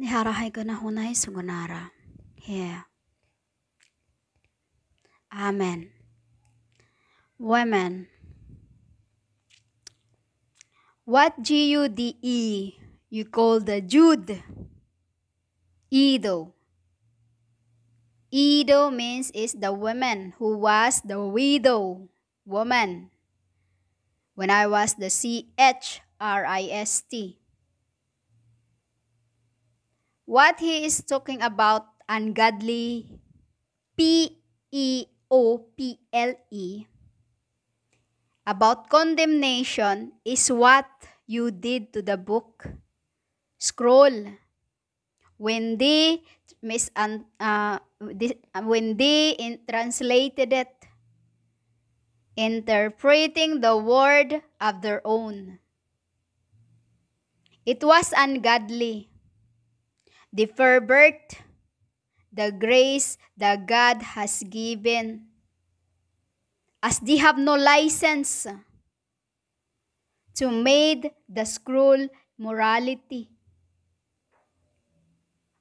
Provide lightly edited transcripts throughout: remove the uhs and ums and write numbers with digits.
Niharahay ko na hunay sugunara. Here. Amen. Women. What Jude you call the Jude? Edo. Edo means is the woman who was the widow woman. When I was the Christ. What he is talking about, ungodly, P-E-O-P-L-E, about condemnation is what you did to the book scroll when they translated it, interpreting the word of their own. It was ungodly. They pervert the grace that God has given, as they have no license to make the scroll morality.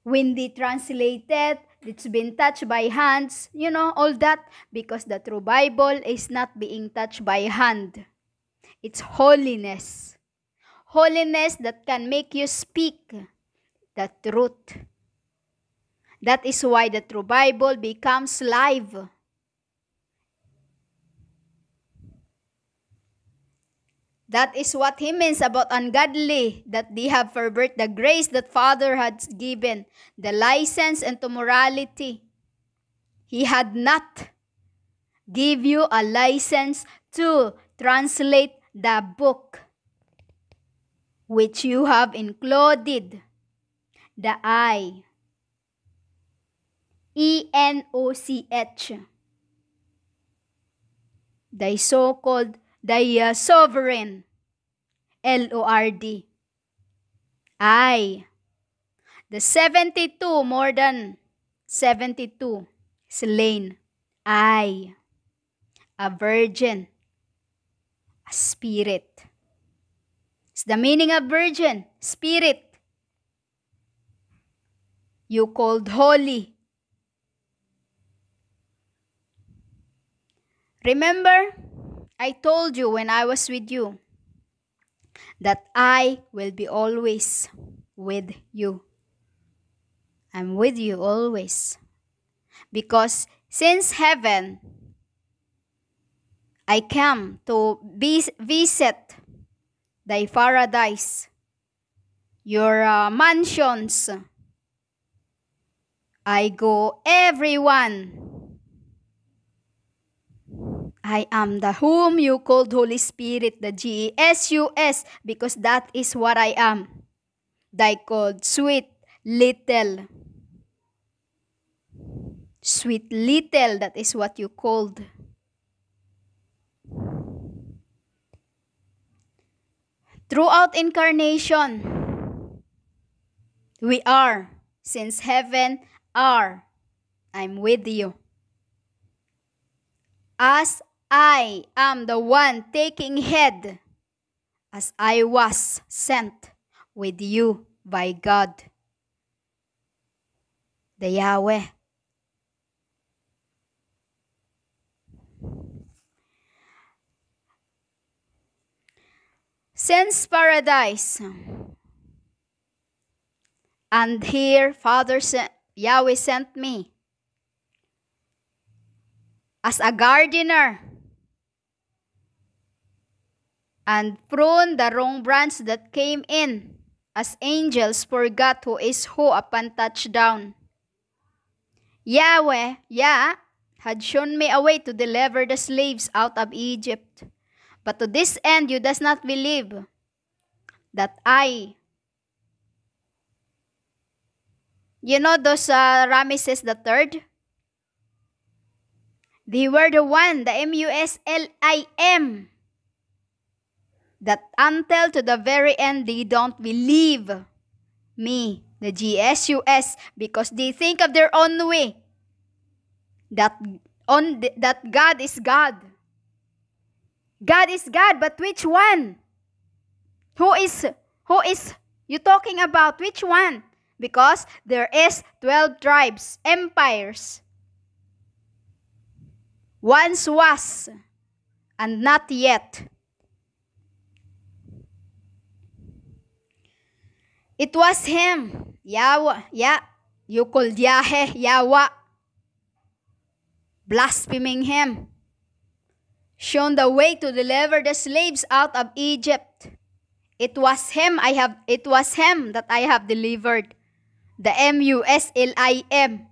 When they translated, it's been touched by hands, all that, because the true Bible is not being touched by hand. It's holiness. Holiness that can make you speak the truth. That is why the true Bible becomes live. That is what he means about ungodly, that they have pervert the grace that Father had given, the license into morality. He had not give you a license to translate the book, which you have included the I, E-N-O-C-H, the so-called the sovereign, L-O-R-D, I, the 72, more than 72, slain, I, a virgin, a spirit. It's the meaning of virgin, spirit. You called holy. Remember, I told you when I was with you that I will be always with you. I'm with you always. Because since heaven, I came to visit thy paradise, your mansions. I go everyone. I am the whom you called Holy Spirit, the Jesus, because that is what I am. Thy called sweet little. Sweet little, that is what you called. Throughout incarnation, we are, since heaven are, I'm with you. As I am the one taking head, as I was sent with you by God, the Yahweh. Since paradise, and here Yahweh sent me as a gardener and prune the wrong branch that came in, as angels forgot who is who upon touchdown. Yahweh, had shown me a way to deliver the slaves out of Egypt. But to this end you does not believe that I, those Ramesses the third? They were the one, the Muslim, that until to the very end they don't believe me, the Jesus, because they think of their own way, that God is God. God is God, but which one? Who is you talking about? Which one? Because there is 12 tribes, empires. Once was, and not yet. It was him, Yahweh, you called Yahweh, Yahweh, blaspheming him, shown the way to deliver the slaves out of Egypt. It was him that I have delivered. The Muslim.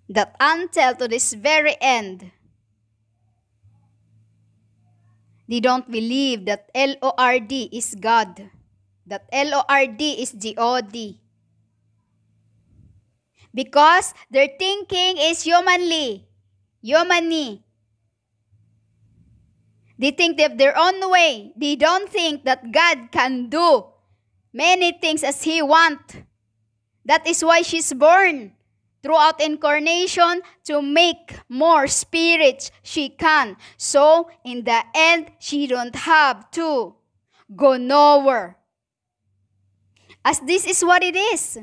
That until to this very end, they don't believe that Lord is God. That Lord is God. Because their thinking is humanly. They think they have their own way. They don't think that God can do many things as He wants. That is why she's born throughout incarnation, to make more spirits she can. So, in the end, she don't have to go nowhere. As this is what it is.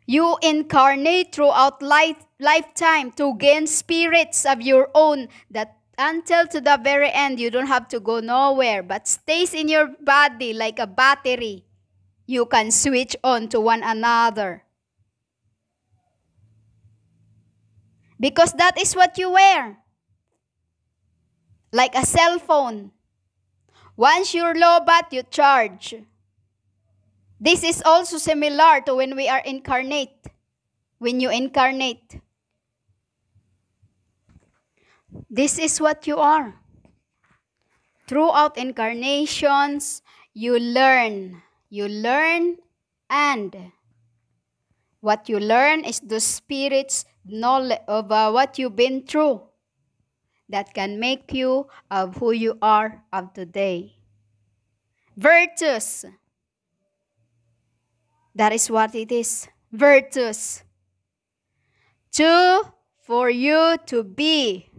You incarnate throughout lifetime to gain spirits of your own, that until to the very end, you don't have to go nowhere, but stays in your body like a battery. You can switch on to one another. Because that is what you wear. Like a cell phone. Once you're low bat, you charge. This is also similar to when we are incarnate. When you incarnate. This is what you are. Throughout incarnations, you learn. You learn, and what you learn is the Spirit's knowledge of what you've been through that can make you of who you are of today. Virtues. That is what it is. Virtues. For you to be.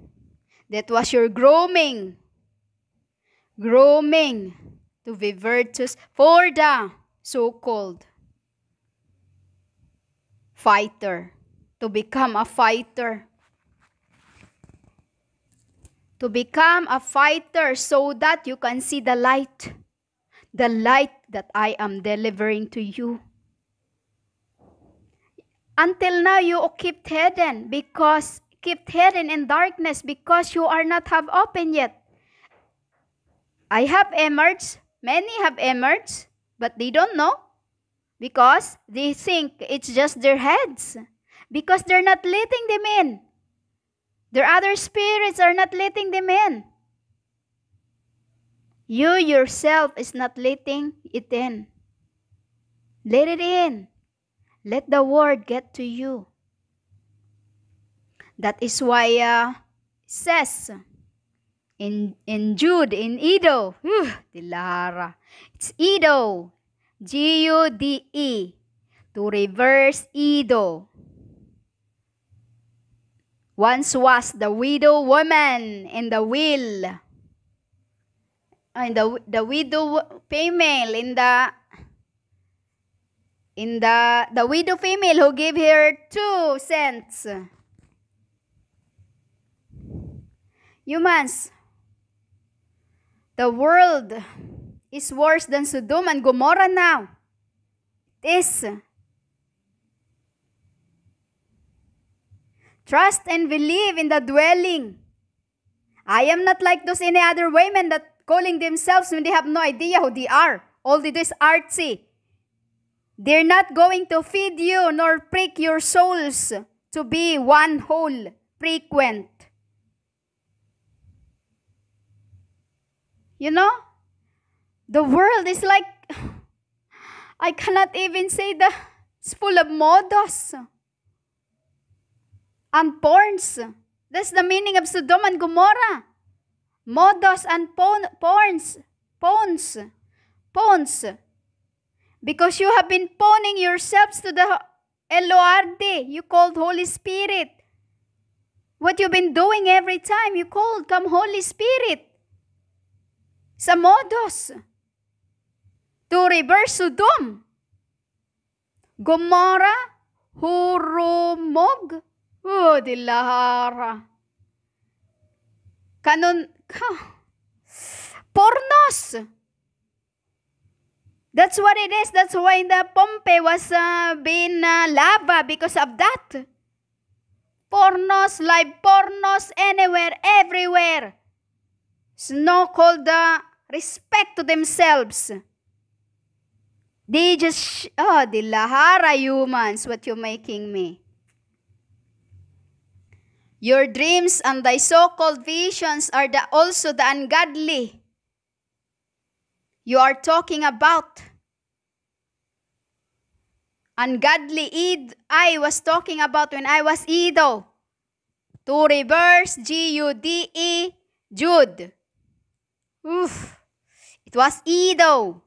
That was your grooming. Grooming to be virtuous for the so-called fighter. To become a fighter. To become a fighter so that you can see the light. The light that I am delivering to you. Until now, you keep hidden in darkness because you are not have opened yet. I have emerged. Many have emerged, but they don't know because they think it's just their heads. Because they're not letting them in. Their other spirits are not letting them in. You yourself is not letting it in. Let it in. Let the word get to you. That is why it says in Jude, in Eduj, Dilara. It's Eduj, Gude, to reverse Eduj. Once was the widow woman in the wheel. And the widow female the widow female who gave her 2 cents. Humans, the world is worse than Sodom and Gomorrah now. It is. Trust and believe in the dwelling. I am not like those any other women that calling themselves when they have no idea who they are. All this artsy. They're not going to feed you nor prick your souls to be one whole, frequent. You know, the world is like, I cannot even say it's full of modos and porns. That's the meaning of Sodom and Gomorrah. Modos and pawns. Because you have been pawning yourselves to the Lord, you called Holy Spirit. What you've been doing every time you called, come Holy Spirit. sa modos. To reverse Sodom, Gomorrah, hurumog, dilahara. Pornos. That's what it is. That's why the Pompeii was being lava because of that. Pornos, live pornos, anywhere, everywhere. No called respect to themselves. They just, dilahara humans, what you making me. Your dreams and thy so-called visions are also the ungodly. You are talking about ungodly. I was talking about when I was Edo. To reverse, G-U-D-E, Jude. It was Edo.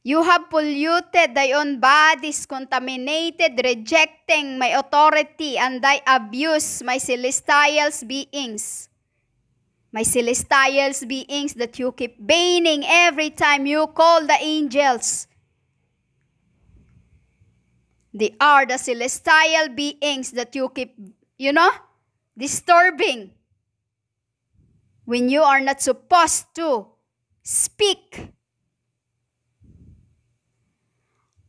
You have polluted thy own bodies, contaminated, rejecting my authority, and thy abuse my celestial beings. My celestial beings that you keep banning every time you call the angels. They are the celestial beings that you keep, disturbing. When you are not supposed to speak.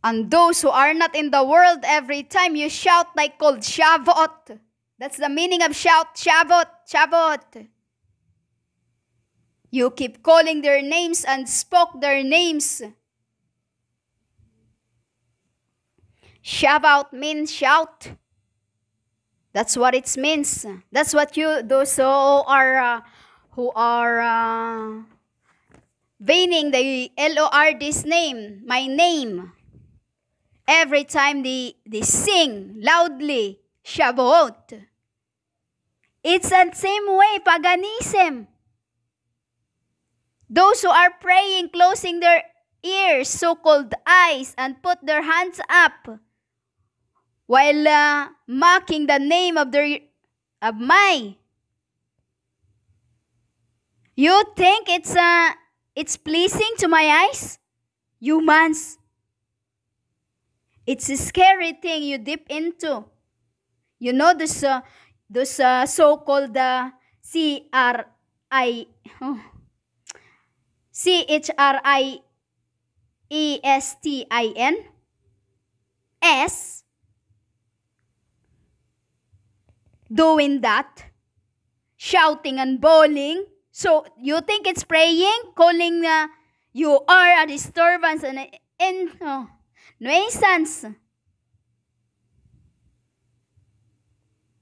And those who are not in the world, every time you shout like called Shavuot. That's the meaning of shout, Shavuot. You keep calling their names and spoke their names. Shavuot means shout. That's what it means. That's what those who are veining the Lord's name, my name. Every time they sing loudly, Shavuot. It's the same way, paganism. Those who are praying, closing their ears, so-called eyes, and put their hands up, while mocking the name of my. You think it's pleasing to my eyes? Humans. It's a scary thing you dip into. You know those so-called CHRIESTINS doing that, shouting and bawling. So you think it's praying, calling you are a disturbance and nuisance.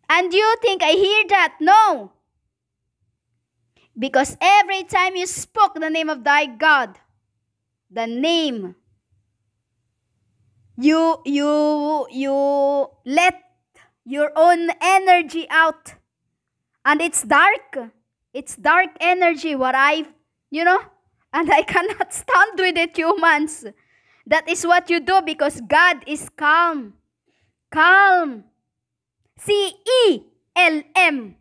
And you think I hear that? No. Because every time you spoke the name of thy God, the name, you let your own energy out. And it's dark. It's dark energy, and I cannot stand with it, humans. That is what you do because God is calm. Calm. CELM.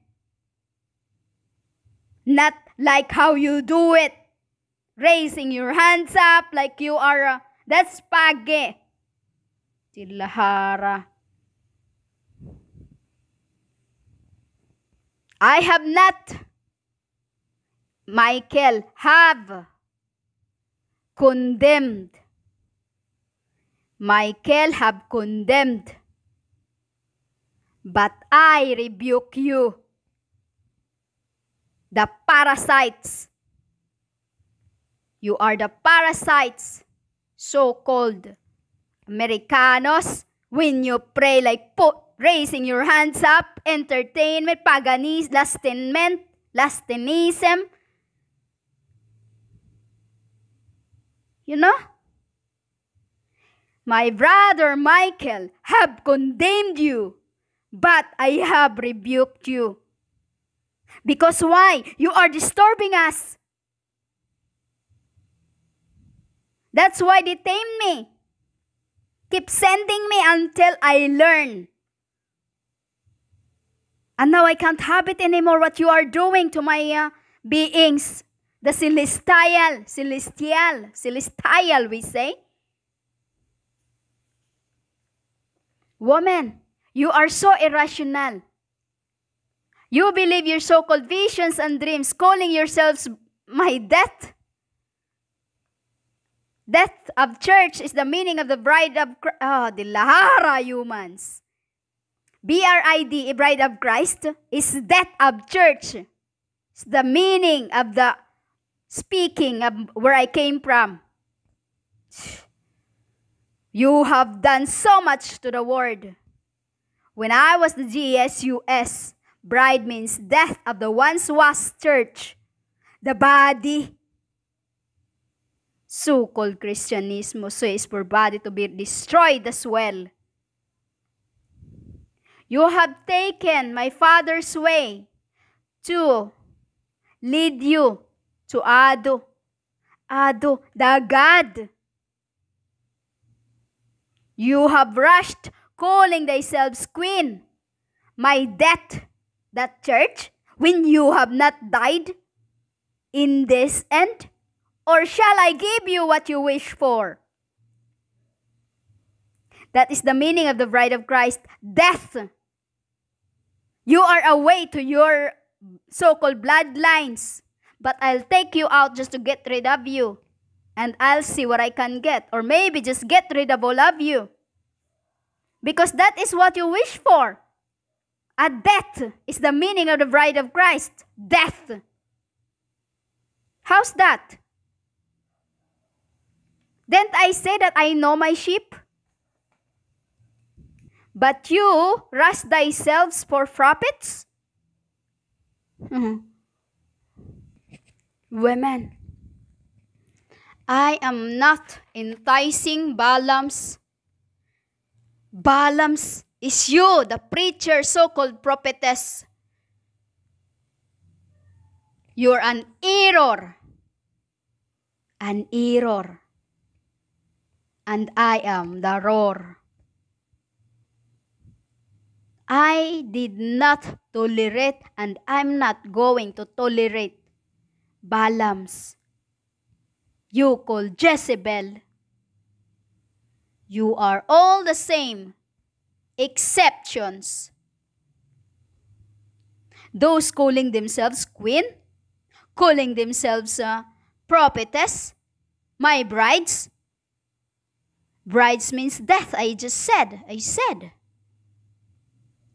Not like how you do it. Raising your hands up like you are, that's page. Tilahara. I have not, Michael, have condemned. Michael have condemned. But I rebuke you. The parasites. You are the parasites, so-called Americanos, when you pray like raising your hands up, entertainment, paganism, lastinism. My brother Michael have condemned you, but I have rebuked you. Because why? You are disturbing us. That's why they tame me. Keep sending me until I learn. And now I can't have it anymore what you are doing to my beings. The celestial, we say. Woman, you are so irrational. You believe your so-called visions and dreams, calling yourselves my death. Death of church is the meaning of the bride of Christ. Oh, the lahara humans. BRID, a bride of Christ, is death of church. It's the meaning of the speaking of where I came from. You have done so much to the word. When I was the GSUS, bride means death of the once was church, the body. So-called Christianism says for body to be destroyed as well. You have taken my Father's way to lead you to Ado, the God. You have rushed, calling thyself queen, my death, that church, when you have not died in this end? Or shall I give you what you wish for? That is the meaning of the bride of Christ, death. You are away to your so-called bloodlines, but I'll take you out just to get rid of you. And I'll see what I can get. Or maybe just get rid of all of you. Because that is what you wish for. A death is the meaning of the bride of Christ. Death. How's that? Didn't I say that I know my sheep? But you rust thyself for profits? Women, I am not enticing Balaams. Balaams is you, the preacher, so-called prophetess. You're an error. An error. And I am the roar. I did not tolerate, and I'm not going to tolerate Balaams. You call Jezebel. You are all the same, exceptions. Those calling themselves queen, calling themselves prophetess, my brides. Brides means death, I said.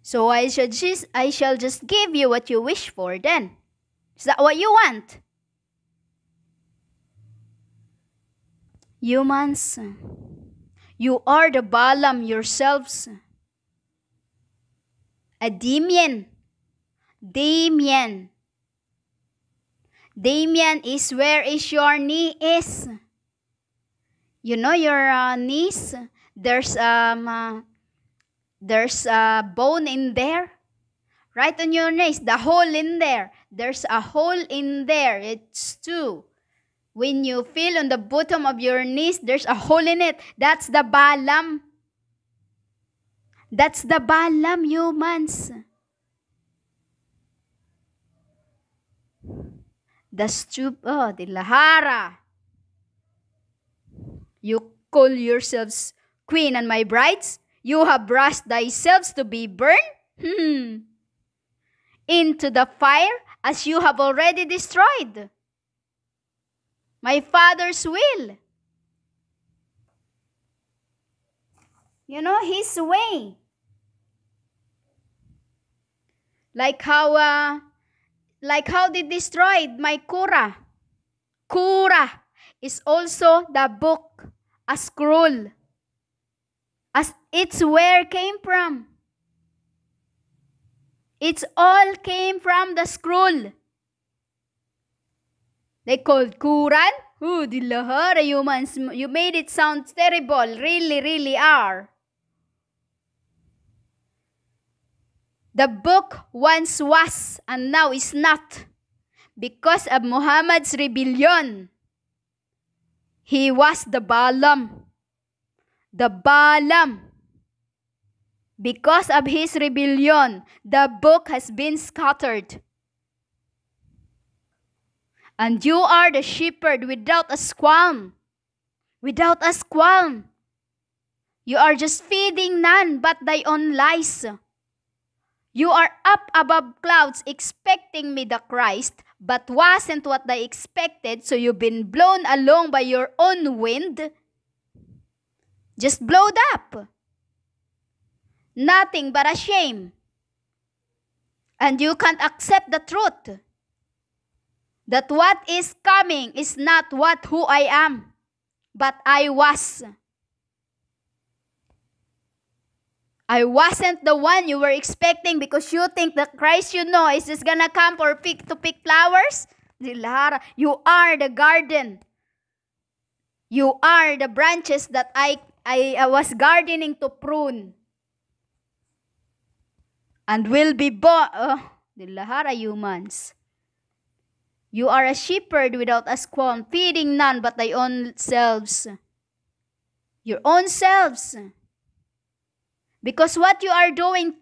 So I shall just give you what you wish for then. Is that what you want? Humans, you are the Balaam yourselves. A Damien. Damien is where is your knee is. You know your knees? There's a bone in there. Right on your knees, the hole in there. There's a hole in there. It's two. When you feel on the bottom of your knees, there's a hole in it. That's the Balaam. That's the Balaam, humans. The Lahara. You call yourselves queen and my brides? You have rushed thyself to be burned? Into the fire as you have already destroyed. My Father's will. You know, His way. Like how they destroyed my Korah. Korah is also the book, a scroll. As it's where it came from. It's all came from the scroll. They called Quran. Oh, the lahara humans. You made it sound terrible. Really, really are. The book once was and now is not. Because of Muhammad's rebellion. He was the Balaam. The Balaam. Because of his rebellion, the book has been scattered. And you are the shepherd without a qualm. Without a qualm. You are just feeding none but thy own lies. You are up above clouds expecting me, the Christ, but wasn't what they expected, so you've been blown along by your own wind. Just blowed up. Nothing but a shame. And you can't accept the truth that what is coming is not who I am, but I was. I wasn't the one you were expecting because you think the Christ you know is just gonna come to pick flowers. You are the garden. You are the branches that I was gardening to prune. And will be humans. You are a shepherd without a qualm, feeding none but thy own selves. Your own selves. Because what you are doing,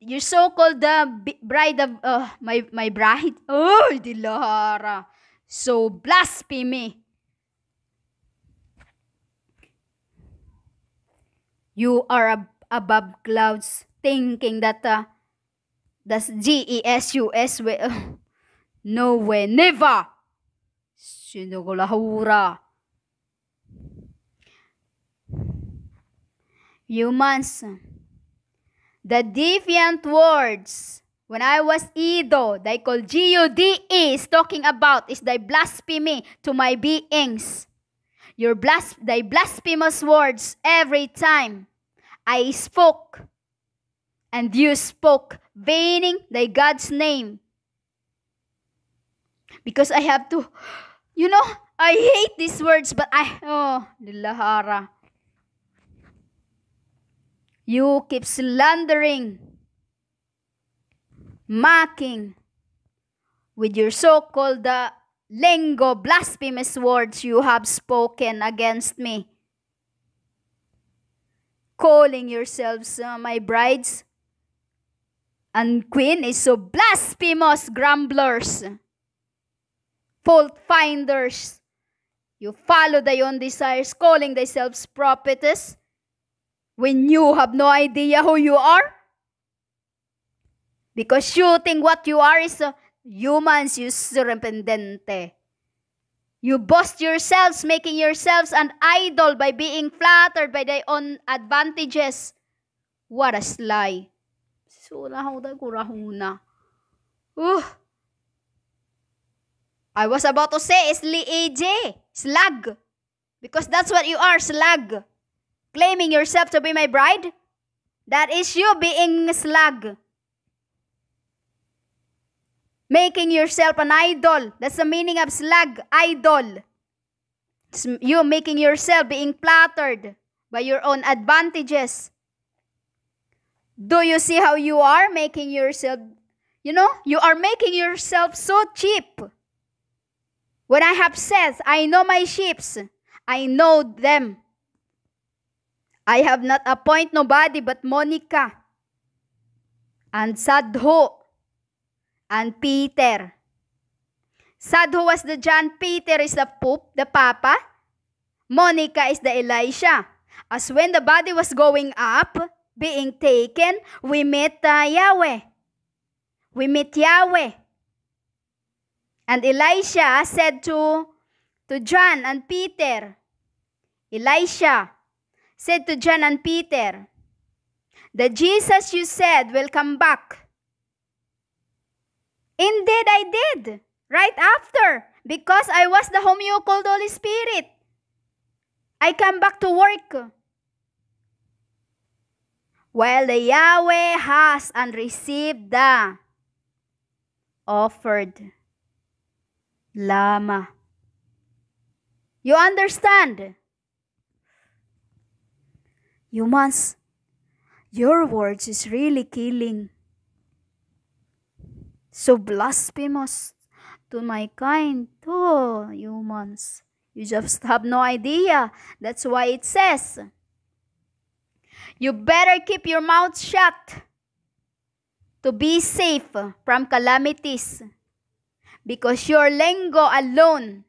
your so-called bride of, my bride. Oh, Dilahara. So blasphemy. You are above clouds thinking that that's Jesus. No way, never. Sinugulahura. Humans. The deviant words, when I was Edo, they call Jude is talking about is thy blasphemy to my beings. Thy blasphemous words every time I spoke, and you spoke, veining thy God's name. Because I have to, I hate these words, but Lilahara. You keep slandering, mocking with your so-called lingo, blasphemous words you have spoken against me. Calling yourselves my brides and queen is so blasphemous, grumblers, fault finders. You follow thy own desires, calling thyself prophetess, when you have no idea who you are? Because you think what you are is humans, you surrependente. You boast yourselves, making yourselves an idol by being flattered by their own advantages. What a lie. I was about to say slag. Because that's what you are, slag. Claiming yourself to be my bride? That is you being slag. Making yourself an idol. That's the meaning of slag, idol. It's you making yourself being flattered by your own advantages. Do you see how you are making yourself, you are making yourself so cheap. When I have said, I know my sheep, I know them. I have not appointed nobody but Monica and Sadhu and Peter. Sadhu was the John, Peter is the Pope, the Papa. Monica is the Elisha. As when the body was going up, being taken, we met Yahweh. We meet Yahweh. And Elisha said to John and Peter, Elisha said to John and Peter, the Jesus you said will come back. Indeed, I did. Right after. Because I was the whom you called Holy Spirit. I come back to work. While the Yahweh has and received the offered Lama. You understand? Humans, your words is really killing. So blasphemous to my kind. Oh, humans. You just have no idea. That's why it says, you better keep your mouth shut to be safe from calamities. because your lingo alone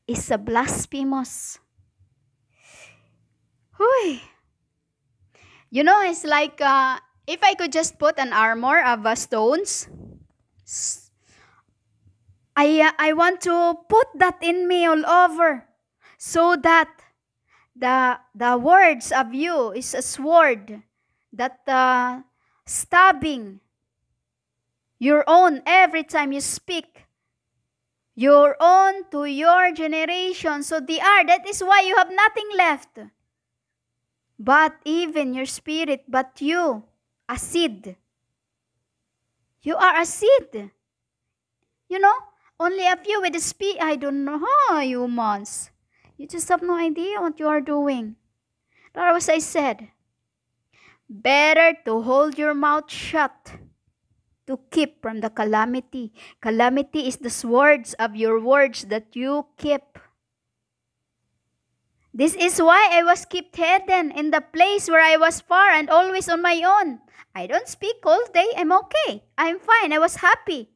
is a blasphemous. Huy. You know, it's like if I could just put an armor of stones, I want to put that in me all over, so that the words of you is a sword that stabbing your own every time you speak, your own to your generation. So that is why you have nothing left but even your spirit, but you, a seed. You are a seed. You know, only a few with the I don't know how humans. You just have no idea what you are doing. That was I said. Better to hold your mouth shut, to keep from the calamity. Calamity is the words of your words that you keep. This is why I was kept hidden in the place where I was far and always on my own. I don't speak all day. I'm okay. I'm fine. I was happy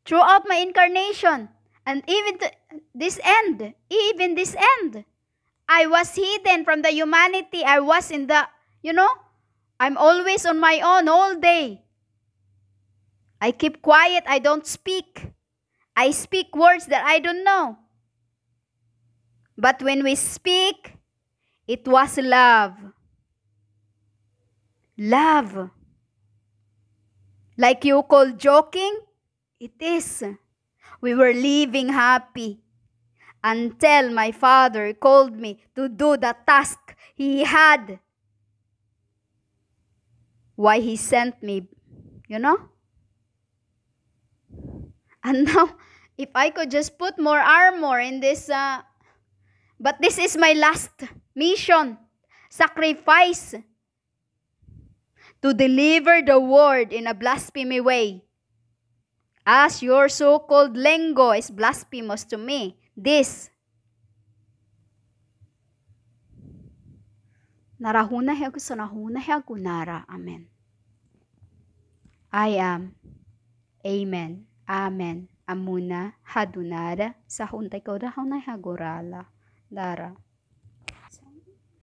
throughout my incarnation. And even this end, I was hidden from the humanity. I was in the, I'm always on my own all day. I keep quiet. I don't speak. I speak words that I don't know. But when we speak, it was love. Love. Like you call joking, it is. We were living happy until my father called me to do the task he had. Why he sent me, And now, if I could just put more armor in this, but this is my last mission, sacrifice, to deliver the word in a blasphemy way. As your so-called lingo is blasphemous to me, this. Narahunay ako sa nahunay ako nara. Amen. I am. Amen. Amen. Amuna hadunara sa huntay ko rahunay hagorala. Dara.